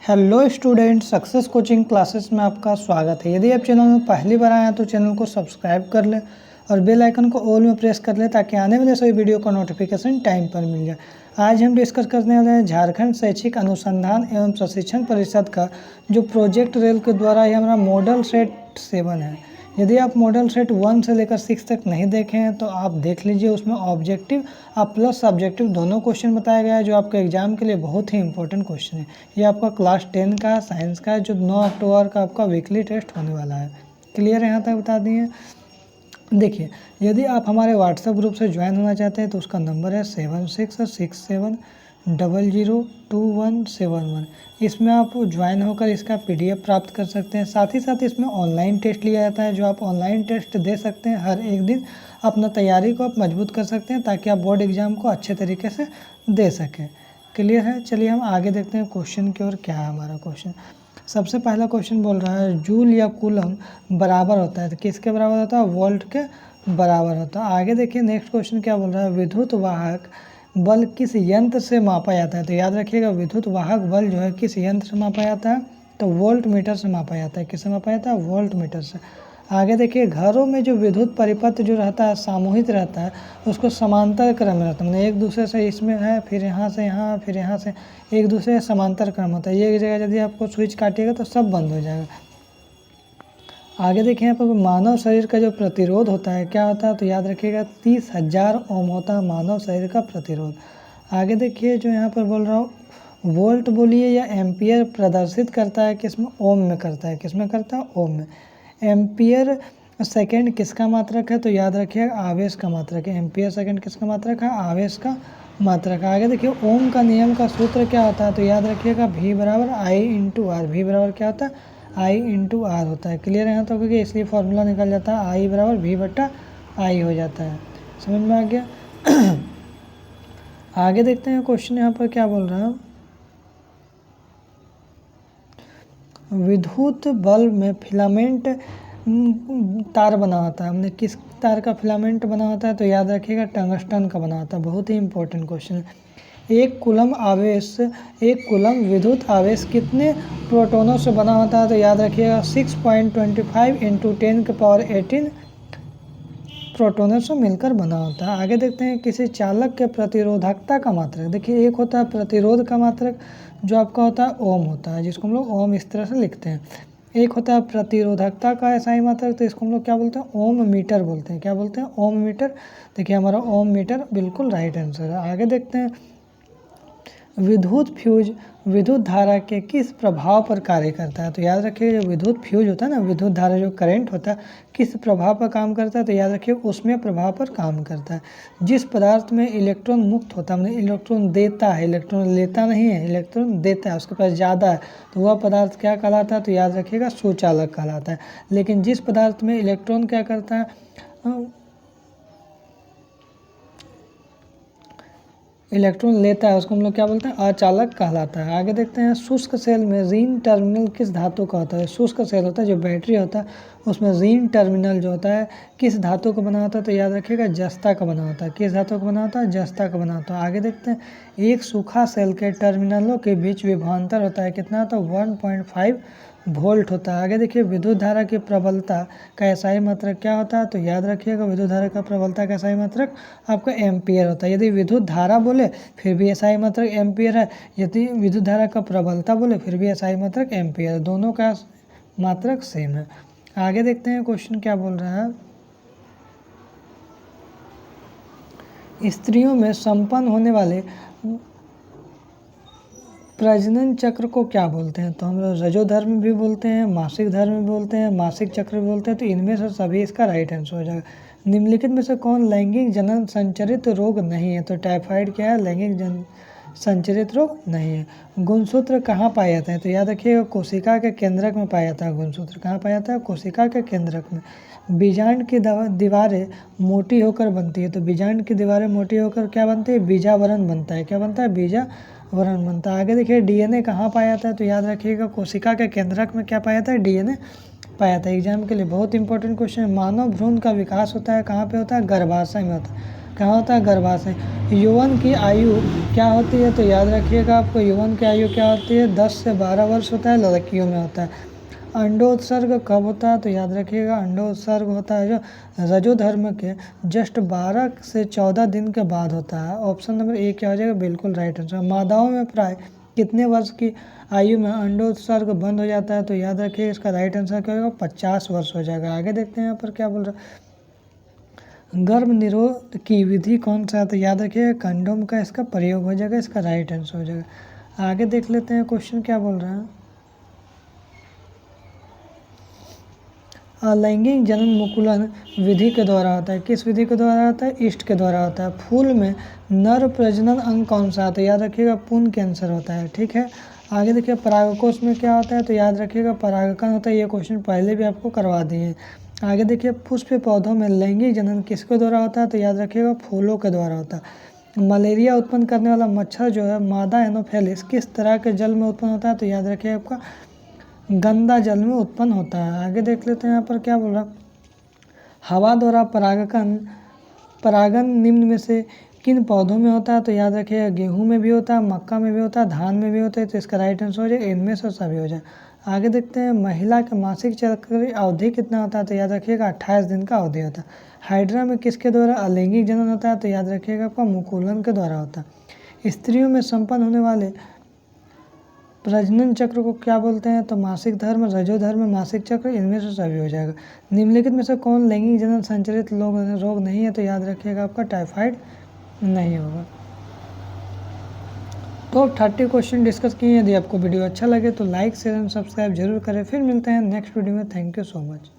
Hello student, success coaching classes में आपका स्वागत है। यदि आप चैनल में पहली बार आए हैं तो चैनल को सब्सक्राइब कर लें और बेल आइकन को ऑल में प्रेस कर लें ताकि आने वाले सभी वीडियो का नोटिफिकेशन टाइम पर मिल जाए। आज हम डिस्कस करने वाले हैं झारखंड शैक्षिक अनुसंधान एवं प्रशिक्षण परिषद का जो प्रोजेक्ट रेल के द्वारा ये हमारा मॉडल सेट 7 है। यदि आप मॉडल सेट 1 से लेकर 6 तक नहीं देखे हैं तो आप देख लीजिए। उसमें ऑब्जेक्टिव और प्लस सब्जेक्टिव दोनों क्वेश्चन बताया गया है जो आपके एग्जाम के लिए बहुत ही इंपॉर्टेंट क्वेश्चन है। ये आपका क्लास 10 का साइंस का है जो 9 अक्टूबर का आपका वीकली टेस्ट होने वाला है। क्लियर है? यहाँ तक बता दिए। देखिए, यदि आप हमारे व्हाट्सएप ग्रुप से ज्वाइन होना चाहते हैं तो उसका नंबर है 7667002171। इसमें आप ज्वाइन होकर इसका PDF प्राप्त कर सकते हैं। साथ ही साथ इसमें ऑनलाइन टेस्ट लिया जाता है जो आप ऑनलाइन टेस्ट दे सकते हैं। हर एक दिन अपना तैयारी को आप मजबूत कर सकते हैं ताकि आप बोर्ड एग्जाम को अच्छे तरीके से दे सकें। क्लियर है? चलिए हम आगे देखते हैं क्वेश्चन की ओर। क्या है हमारा क्वेश्चन? सबसे पहला क्वेश्चन बोल रहा है जूल या कूलम बराबर होता है तो किसके बराबर होता है? वोल्ट के बराबर होता है। आगे देखिए नेक्स्ट क्वेश्चन क्या बोल रहा है, विद्युत वाहक बल किस यंत्र से मापा जाता है? तो याद रखिएगा विद्युत वाहक बल जो है किस यंत्र से मापा जाता है? तो वोल्ट मीटर से मापा जाता है। किससे मापा जाता है? वोल्ट मीटर से। आगे देखिए घरों में जो विद्युत परिपथ जो रहता है सामूहिक रहता है उसको समांतर क्रम में रहता है, मतलब एक दूसरे से इसमें है फिर यहाँ से यहाँ फिर यहाँ से एक दूसरे से समांतर क्रम होता है। ये जगह यदि आपको स्विच काटिएगा तो सब बंद हो जाएगा। आगे देखिए यहाँ पर मानव शरीर का जो प्रतिरोध होता है क्या होता है? तो याद रखिएगा 30,000 ओम होता है मानव शरीर का प्रतिरोध। आगे देखिए जो यहाँ पर बोल रहा हूँ वोल्ट बोलिए या एम्पियर प्रदर्शित करता है किसमें? ओम में करता है। किसमें करता है? ओम में। एम्पियर सेकेंड किसका मात्रक है? तो याद रखिएगा आवेश का मात्रक है। एम्पियर सेकेंड किसका मात्रक है? आवेश का मात्रक। आगे देखिए ओम का नियम का सूत्र क्या होता है? तो याद रखिएगा V बराबर I इंटू आर। V बराबर क्या होता है? I इंटू आर होता है। क्लियर है यहाँ तो? क्योंकि इसलिए फॉर्मूला निकल जाता है I बराबर V बट्टा I हो जाता है। समझ में आ गया? आगे देखते हैं क्वेश्चन यहाँ पर क्या बोल रहा है, विद्युत बल्ब में फिलामेंट तार बना होता है। हमने किस तार का फिलामेंट बना होता है? तो याद रखिएगा टंगस्टन का बना होता है। बहुत ही इंपॉर्टेंट क्वेश्चन है। एक कूलम विद्युत आवेश कितने प्रोटॉनों से बना होता है? तो याद रखिएगा 6.25 इंटू 10⁻18 प्रोटॉनों से मिलकर बना होता है। आगे देखते हैं किसी चालक के प्रतिरोधकता का मात्रक। देखिए एक होता है प्रतिरोध का मात्रक जो आपका होता है ओम होता है, जिसको हम लोग ओम इस तरह से लिखते हैं। एक होता है प्रतिरोधकता का ऐसा ही मात्रक, तो इसको हम लोग क्या बोलते हैं? ओम मीटर बोलते हैं। क्या बोलते हैं? ओम मीटर। देखिए हमारा ओम मीटर बिल्कुल राइट आंसर है। आगे देखते हैं विद्युत फ्यूज विद्युत धारा के किस प्रभाव पर कार्य करता है? तो याद रखिए जो विद्युत फ्यूज होता है ना, विद्युत धारा जो करंट होता है किस प्रभाव पर काम करता है? तो याद रखिए उसमें प्रभाव पर काम करता है। जिस पदार्थ में इलेक्ट्रॉन मुक्त होता है, मतलब इलेक्ट्रॉन देता है, इलेक्ट्रॉन लेता नहीं है, इलेक्ट्रॉन देता है, उसके पास ज़्यादा है, तो वह पदार्थ क्या कहलाता है? तो याद रखिएगा सुचालक कहलाता है। लेकिन जिस पदार्थ में इलेक्ट्रॉन क्या करता है, इलेक्ट्रॉन लेता है, उसको हम लोग क्या बोलते हैं? अचालक कहलाता है। आगे देखते हैं शुष्क सेल में ऋण टर्मिनल किस धातु का होता है? शुष्क सेल होता है जो बैटरी होता है उसमें ऋण टर्मिनल जो होता है किस धातु का बना होता है? तो याद रखिएगा जस्ता का बना होता है। किस धातु का बना होता है? जस्ता का बना होता है। आगे देखते हैं एक सूखा सेल के टर्मिनलों के बीच विभवांतर होता है कितना? तो 1.5 वोल्ट होता है। आगे देखिए विद्युत धारा की प्रबलता का SI मात्रक क्या होता है? तो याद रखिएगा विद्युत धारा का प्रबलता का SI मात्रक आपका एम्पियर होता है। यदि विद्युत धारा बोले फिर भी SI मात्रक एम्पियर है, यदि विद्युत धारा का प्रबलता बोले फिर भी SI मात्रक एम्पियर है, दोनों का मात्रक सेम है। आगे देखते हैं क्वेश्चन क्या बोल रहा है, स्त्रियों में संपन्न होने वाले प्रजनन चक्र को क्या बोलते हैं? तो हम लोग रजोधर्म भी बोलते हैं, मासिक धर्म भी बोलते हैं, मासिक चक्र भी बोलते हैं। तो इनमें से सभी इसका राइट आंसर हो जाएगा। निम्नलिखित में से कौन लैंगिक जनन संचरित रोग नहीं है? तो टाइफाइड क्या है? लैंगिक जन संचरित रोग नहीं है। गुणसूत्र कहाँ पाया जाता है? तो याद रखिएगा कोशिका के केंद्रक में पाया जाता है। गुणसूत्र कहाँ पाया जाता है? कोशिका के केंद्रक में। बीजांड की दीवारें मोटी होकर बनती है। तो बीजांड की दीवारें मोटी होकर क्या बनती है? बीजावरण बनता है। क्या बनता है? बीजावरण बनता है। आगे देखिए DNA कहाँ पाया जाता है? तो याद रखिएगा कोशिका के केंद्रक में क्या पाया जाता है? DNA पाया जाता है। एग्जाम के लिए बहुत इंपॉर्टेंट क्वेश्चन है। मानव भ्रूण का विकास होता है कहाँ पे होता है? गर्भाशय में होता है। कहाँ होता है, गर्भाशय। यौवन की आयु क्या होती है, तो याद रखिएगा आपको यौवन की आयु क्या होती है, 10 से 12 वर्ष होता है, लड़कियों में होता है। अंडोत्सर्ग कब होता है, तो याद रखिएगा अंडोत्सर्ग होता है जो रजोधर्म के जस्ट 12 से 14 दिन के बाद होता है। ऑप्शन नंबर ए क्या हो जाएगा, बिल्कुल राइट आंसर। मादाओं में प्राय कितने वर्ष की आयु में अंडोत्सर्ग बंद हो जाता है, तो याद रखिए इसका राइट आंसर क्या होगा, 50 वर्ष हो जाएगा। आगे देखते हैं यहाँ पर क्या बोल रहा है, गर्भ निरोध की विधि कौन सा है, तो याद रखिए कंडोम का इसका प्रयोग हो जाएगा, इसका राइट आंसर हो जाएगा। आगे देख लेते हैं क्वेश्चन क्या बोल रहा है, अलैंगिक जनन मुकुलन विधि के द्वारा होता है। किस विधि के द्वारा होता है, ईस्ट के द्वारा होता है। फूल में नर प्रजनन अंग कौन सा है, तो याद रखिएगा पुंज कैंसर होता है, ठीक है। आगे देखिए परागकोश में क्या होता है, तो याद रखिएगा परागकण होता है। ये क्वेश्चन पहले भी आपको करवा दिए हैं। आगे देखिए पुष्प पौधों में लैंगिक जनन किसके द्वारा होता है, तो याद रखिएगा फूलों के द्वारा होता है। मलेरिया उत्पन्न करने वाला मच्छर जो है मादा एनोफेलिस किस तरह के जल में उत्पन्न होता है, तो याद रखिए आपका गंदा जल में उत्पन्न होता है। आगे देख लेते हैं यहाँ पर क्या बोल रहा, हवा द्वारा परागन निम्न में से किन पौधों में होता है, तो याद रखिएगा गेहूं में भी होता है, मक्का में भी होता है, धान में भी होता है। तो इसका राइट आंसर हो जाए इनमें से सभी हो जाए। आगे देखते हैं महिला के मासिक चक्र की अवधि कितना होता है, तो याद रखिएगा 28 दिन का अवधि होता है। हाइड्रा में किसके द्वारा अलैंगिक जनन होता है, तो याद रखिएगा आपका मुकुलन के द्वारा होता है। स्त्रियों में संपन्न होने वाले प्रजनन चक्र को क्या बोलते हैं, तो मासिक धर्म, रजोधर्म, मासिक चक्र, इनमें से सभी हो जाएगा। निम्नलिखित में से कौन लैंगिक जनन संचालित रोग नहीं है, तो याद रखिएगा आपका टाइफाइड नहीं होगा। तो 30 क्वेश्चन डिस्कस किए। यदि आपको वीडियो अच्छा लगे तो लाइक शेयर एंड सब्सक्राइब जरूर करें। फिर मिलते हैं नेक्स्ट वीडियो में। Thank you so much.